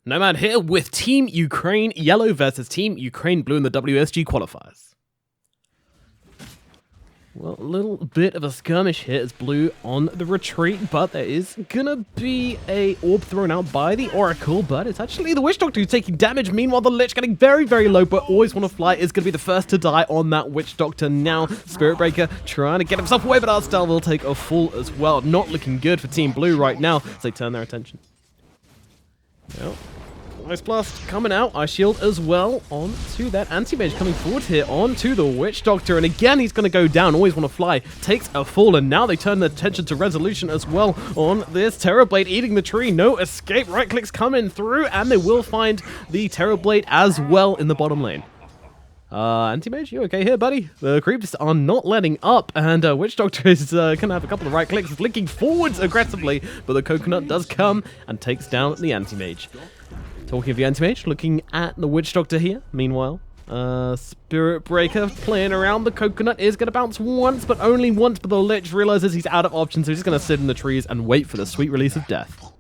Nomad here with Team Ukraine Yellow versus Team Ukraine Blue in the WESG qualifiers. Well, a little bit of a skirmish here as Blue on the retreat, but there is gonna be a orb thrown out by the Oracle, but it's actually the Witch Doctor who's taking damage. Meanwhile, the Lich getting very, very low, but always want to fly is gonna be the first to die on that Witch Doctor now. Spirit Breaker trying to get himself away, but Artstyle will take a fall as well. Not looking good for Team Blue right now as they turn their attention. Well, Ice Blast coming out, Ice Shield as well onto that Anti-Mage coming forward here onto the Witch Doctor, and again he's going to go down, always want to fly, takes a fall, and now they turn their attention to Resolution as well on this Terrorblade eating the tree. No escape, right clicks coming through, and they will find the Terrorblade as well in the bottom lane. Anti-Mage, you okay here, buddy? The creeps are not letting up, and Witch Doctor is gonna have a couple of right clicks, blinking forwards aggressively, but the Coconut does come and takes down the Anti-Mage. Talking of the Anti-Mage, looking at the Witch Doctor here. Meanwhile, Spirit Breaker playing around. The Coconut is going to bounce once, but only once, but the Lich realizes he's out of options, so he's just going to sit in the trees and wait for the sweet release of death.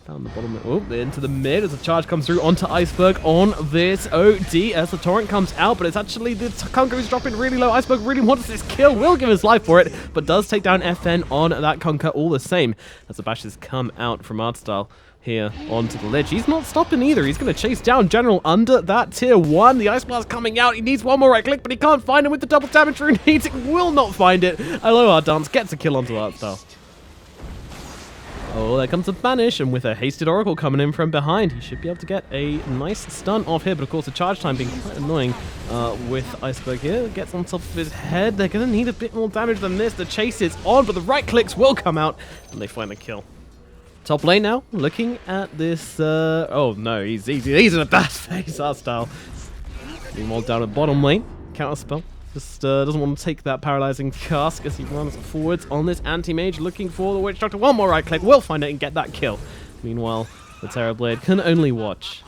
Down the bottom, into the mid as the charge comes through onto Iceberg on this OD as the Torrent comes out, but it's actually the Kunkka who's dropping really low. Iceberg really wants this kill, will give his life for it, but does take down FN on that Kunkka all the same as the bashes come out from Artstyle here onto the Lich. He's not stopping either. He's going to chase down General under that tier 1. The Ice Blast coming out. He needs one more right click, but he can't find him with the double damage rune. He will not find it. Aloha Dance gets a kill onto Artstyle. Oh, there comes a banish, and with a hasted Oracle coming in from behind, he should be able to get a nice stun off here, but of course the charge time being quite annoying with Iceberg here. Gets on top of his head. They're going to need a bit more damage than this. The chase is on, but the right clicks will come out, and they find the kill. Top lane now, looking at this, oh no, he's in a bad phase, Artstyle. Meanwhile, down at bottom lane, counterspell. Just doesn't want to take that paralyzing cask as he runs forwards on this Anti-Mage, looking for the Witch Doctor. One more right click, will find it and get that kill. Meanwhile, the Terrorblade can only watch.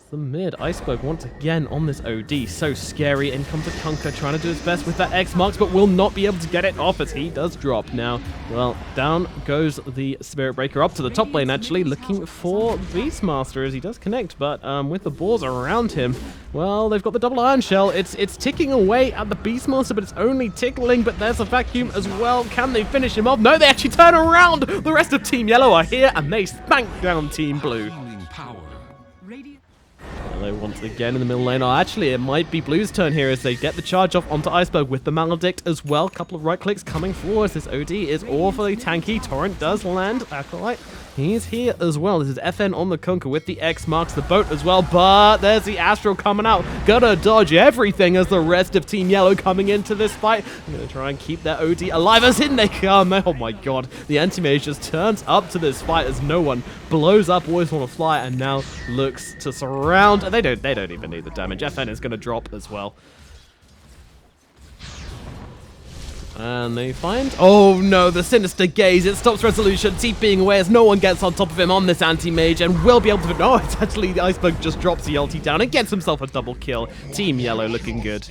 The mid, Iceberg once again on this OD, so scary. In comes a Kunkka trying to do his best with that X marks, but will not be able to get it off as he does drop now. Well, down goes the Spirit Breaker up to the top lane actually, looking for Beastmaster as he does connect, but with the balls around him, well, they've got the double iron shell. It's ticking away at the Beastmaster, but it's only tickling, but there's a vacuum as well. Can they finish him off? No, they actually turn around. The rest of Team Yellow are here, and they spank down Team Blue. Once again in the middle lane. Oh, actually, it might be Blue's turn here as they get the charge off onto Iceberg with the Maledict as well. Couple of right clicks coming forward. This OD is awfully tanky. Torrent does land. Acolyte, he's here as well. This is FN on the Kunkka with the X marks the boat as well, but there's the Astral coming out. Gotta dodge everything as the rest of Team Yellow coming into this fight. I'm gonna try and keep that OD alive as in they come. Oh my god. The Anti-Mage just turns up to this fight as no one blows up, always want to fly, and now looks to surround. They don't even need the damage. FN is gonna drop as well. And they find... oh no, the Sinister Gaze. It stops Resolution, TPing away as no one gets on top of him on this Anti-Mage and will be able to... oh, it's actually the Iceberg just drops the ulti down and gets himself a double kill. Team Yellow looking good.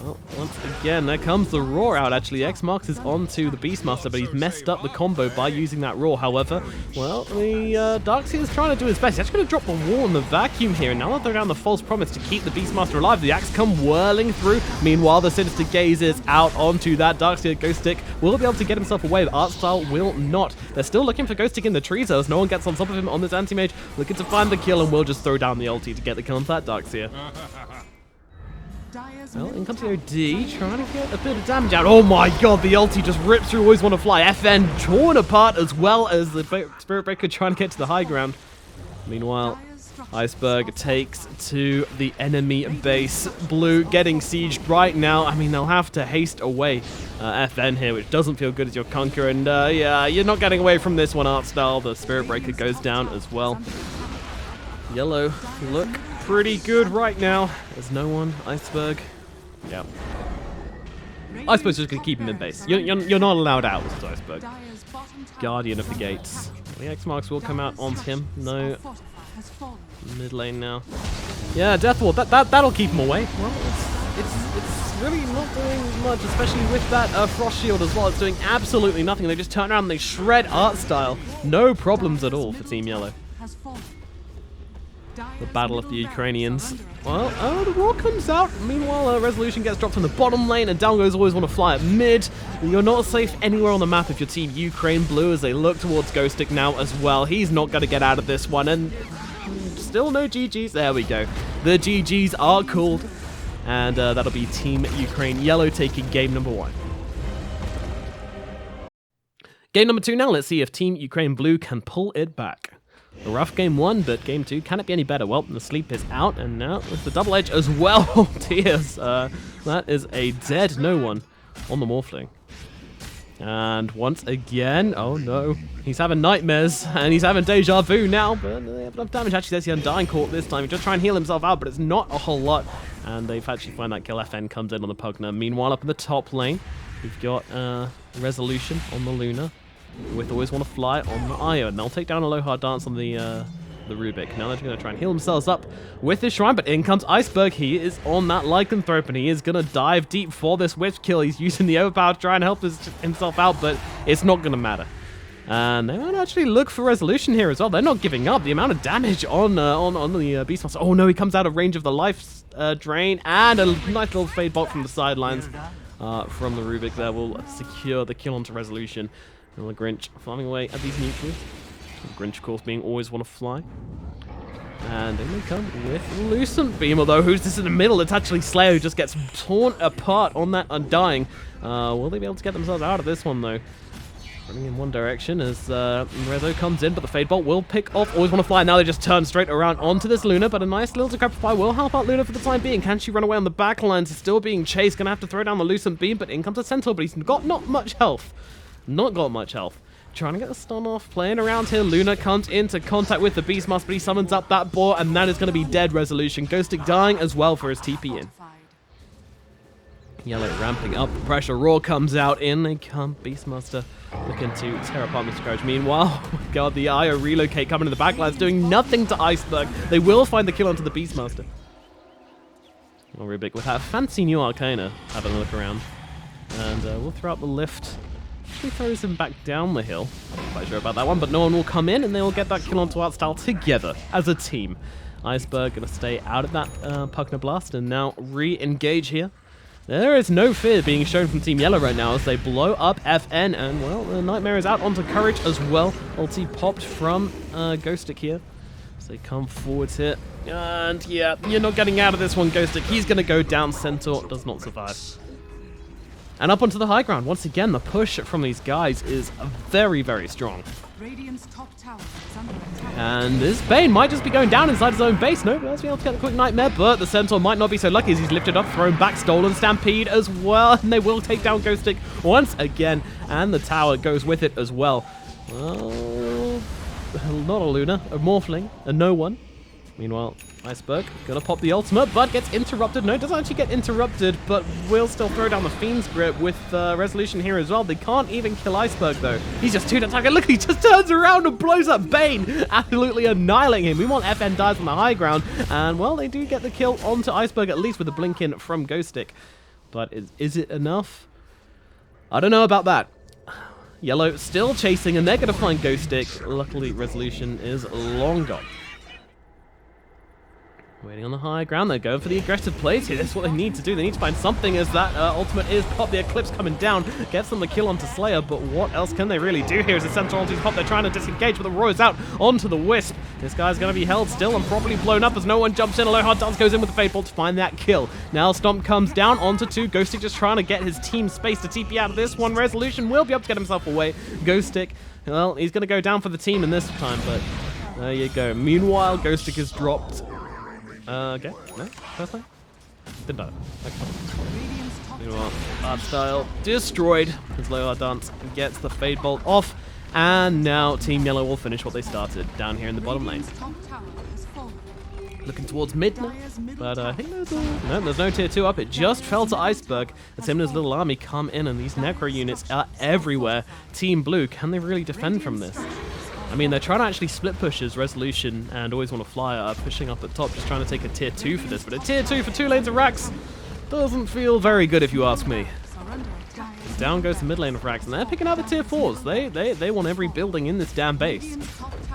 Well, once again, there comes the Roar out, actually. X marks is onto the Beastmaster, but he's messed up the combo by using that Roar. However, well, the Darkseer is trying to do his best. He's actually going to drop the wall in the vacuum here, and now that they're down the false promise to keep the Beastmaster alive, the axe come whirling through. Meanwhile, the Sinister Gaze is out onto that Darkseer. Ghost Stick will be able to get himself away, but Artstyle will not. They're still looking for Ghost Stick in the trees, though, as no one gets on top of him on this Anti-Mage, looking to find the kill, and will just throw down the ulti to get the kill on that Darkseer. Well, in comes the OD, trying to get a bit of damage out. Oh my god, the ulti just rips through, always want to fly. FN torn apart as well as the Spirit Breaker trying to get to the high ground. Meanwhile, Iceberg takes to the enemy base. Blue getting sieged right now. I mean, they'll have to haste away FN here, which doesn't feel good as your Kunkka. And yeah, you're not getting away from this one, Artstyle. The Spirit Breaker goes down as well. Yellow look pretty good right now. There's no one. Iceberg. Yeah. Iceberg's just going to keep him in base. You're not allowed out with Iceberg. Guardian of the Gates. The X marks will come out onto him. No. Mid lane now. Yeah, Death Ward. That'll keep him away. Well, it's really not doing much, especially with that Frost Shield as well. It's doing absolutely nothing. They just turn around and they shred Art Style. No problems at all for Team Yellow. The battle of the Ukrainians. Well, the Roar comes out. Meanwhile, Resolution gets dropped in the bottom lane, and down goes always want to fly at mid. You're not safe anywhere on the map if you're Team Ukraine Blue as they look towards Ghostic now as well. He's not going to get out of this one, and still no GGs. There we go. The GGs are called, and that'll be Team Ukraine Yellow taking game number 1. Game number 2 now. Let's see if Team Ukraine Blue can pull it back. A rough game 1, but game 2, can it be any better? Well, the sleep is out, and now with the double edge as well. Oh, tears. That is a dead no one on the Morphling. And once again, oh no, he's having nightmares, and he's having deja vu now, but they have enough damage. Actually, there's the Undying Court this time. He's just trying to heal himself out, but it's not a whole lot. And they've actually found that kill. FN comes in on the Pugna. Meanwhile, up in the top lane, we've got Resolution on the Luna, with Always Want to Fly on the Io, and they'll take down a low hard dance on the Rubik. Now they're going to try and heal themselves up with this shrine, but in comes Iceberg. He is on that Lycanthrope, and he is going to dive deep for this Wisp kill. He's using the overpower to try and help himself out, but it's not going to matter. And they might actually look for Resolution here as well. They're not giving up. The amount of damage on the Beastmaster. Oh no, he comes out of range of the life drain, and a nice little fade bolt from the sidelines from the Rubik there will secure the kill onto Resolution. And the Grinch farming away at these neutrals. The Grinch, of course, being Always Want to Fly. And in they come with Lucent Beam, although who's this in the middle? It's actually Slayer who just gets torn apart on that Undying. Will they be able to get themselves out of this one, though? Running in one direction as Rezo comes in, but the Fade Bolt will pick off Always Want to Fly. Now they just turn straight around onto this Luna, but a nice little Decrepify will help out Luna for the time being. Can she run away on the back lines? She's still being chased. Gonna have to throw down the Lucent Beam, but in comes a Centaur, but he's got not much health. Not got much health. Trying to get the stun off, playing around here. Luna comes into contact with the Beastmaster, but he summons up that boar, and that is going to be dead Resolution. Ghostic dying as well for his TP in. Yellow ramping up the pressure. Roar comes out. In they come. Beastmaster looking to tear apart Mr. Courage. Meanwhile, oh my god, the Io relocate coming to the backlines, doing nothing to Iceberg. They will find the kill onto the Beastmaster. Well, Rubik with that fancy new Arcana having a look around. And we'll throw out the lift. Actually throws him back down the hill. I'm not quite sure about that one, but no one will come in, and they will get that kill onto Artstyle together as a team. Iceberg going to stay out of that Pugna Blast and now re-engage here. There is no fear being shown from Team Yellow right now as they blow up FN, and well, the Nightmare is out onto Courage as well. Ulti popped from Ghostic here. So they come forwards here, and yeah, you're not getting out of this one, Ghostic. He's going to go down. Centaur does not survive. And up onto the high ground. Once again, the push from these guys is very, very strong. And this Bane might just be going down inside his own base. No, let's be able to get the quick Nightmare, but the Centaur might not be so lucky as he's lifted up, thrown back, stolen Stampede as well. And they will take down Ghostic once again. And the tower goes with it as well. Well, not a Luna, a Morphling, a no one. Meanwhile, Iceberg gonna pop the ultimate, but gets interrupted. No, doesn't actually get interrupted, but will still throw down the Fiend's Grip with Resolution here as well. They can't even kill Iceberg, though. He's just too target. Look, he just turns around and blows up Bane, absolutely annihilating him. We want FN dies on the high ground, and, well, they do get the kill onto Iceberg, at least with a blink in from Ghostic. But is it enough? I don't know about that. Yellow still chasing, and they're going to find Ghostic. Luckily, Resolution is long gone. Waiting on the high ground, they're going for the aggressive plays here. That's what they need to do. They need to find something as that ultimate is pop. The Eclipse coming down, gets them the kill onto Slayer, but what else can they really do here as the Centaur ulti's pop? They're trying to disengage, but the Roar is out onto the Wisp. This guy's going to be held still and probably blown up as no one jumps in. A low hard dance goes in with the Fade Bolt to find that kill. Now Stomp comes down onto 2. Ghostic just trying to get his team space to TP out of this one. Resolution will be able to get himself away. Ghostic, well, he's going to go down for the team in this time, but there you go. Meanwhile, Ghostic is dropped. Okay. No? First time? Didn't die. Okay. Meanwhile, Artstyle destroyed. His low hard dance gets the Fade Bolt off. And now Team Yellow will finish what they started down here in the bottom lane. Looking towards mid now, but I think there's no tier 2 up. It just fell to Iceberg as him and his little army come in, and these Necro units are everywhere. Team Blue, can they really defend from this? I mean, they're trying to actually split pushes. Resolution and Always Want to Fly are pushing up at top, just trying to take a tier 2 for this. But a tier 2 for 2 lanes of racks, Doesn't feel very good if you ask me. Down goes the mid lane of Rax, and they're picking out the tier 4s. They want every building in this damn base.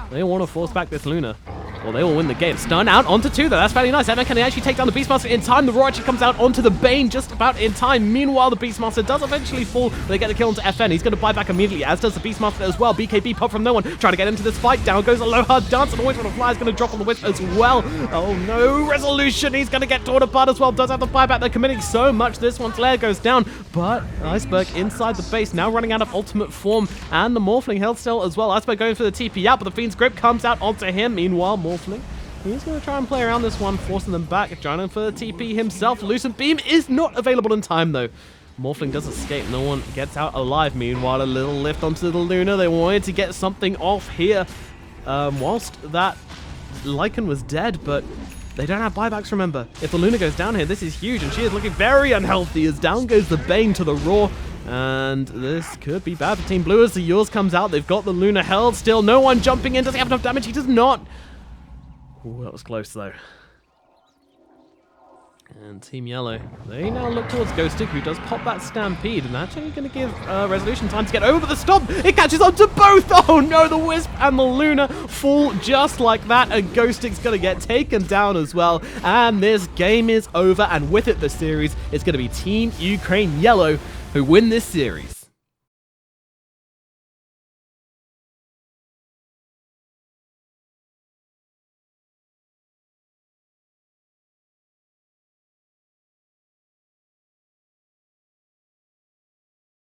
They want to force back this Luna. Well, they will win the game. Stun out onto 2, though. That's fairly nice. Evan, can he actually take down the Beastmaster in time? The Roar actually comes out onto the Bane just about in time. Meanwhile, the Beastmaster does eventually fall. They get the kill onto FN. He's going to buy back immediately, as does the Beastmaster as well. BKB pop from no one, trying to get into this fight. Down goes Aloha Dance, and the Wisp on the Fly is going to drop on the Wisp as well. Oh, no. Resolution. He's going to get torn apart as well. Does have the buyback. They're committing so much. This one, Slayer goes down, but Iceberg inside the base, now running out of ultimate form, and the Morphling held still as well. Iceberg going for the TP out, but the Fiend's Grip comes out onto him. Meanwhile, Morphling, he's going to try and play around this one, forcing them back. Trying for the TP himself. Lucent Beam is not available in time, though. Morphling does escape. No one gets out alive. Meanwhile, a little lift onto the Luna. They wanted to get something off here whilst that Lycan was dead, but they don't have buybacks, remember. If the Luna goes down here, this is huge, and she is looking very unhealthy as down goes the Bane to the Roar. And this could be bad for Team Blue as the Yours comes out. They've got the Luna held still. No one jumping in. Does he have enough damage? He does not. Ooh, that was close, though. And Team Yellow, they now look towards Ghostic, who does pop that Stampede, and actually going to give Resolution time to get over the stop. It catches on to both. Oh no, the Wisp and the Luna fall just like that, and Ghostic's going to get taken down as well. And this game is over, and with it, the series is going to be Team Ukraine Yellow who win this series.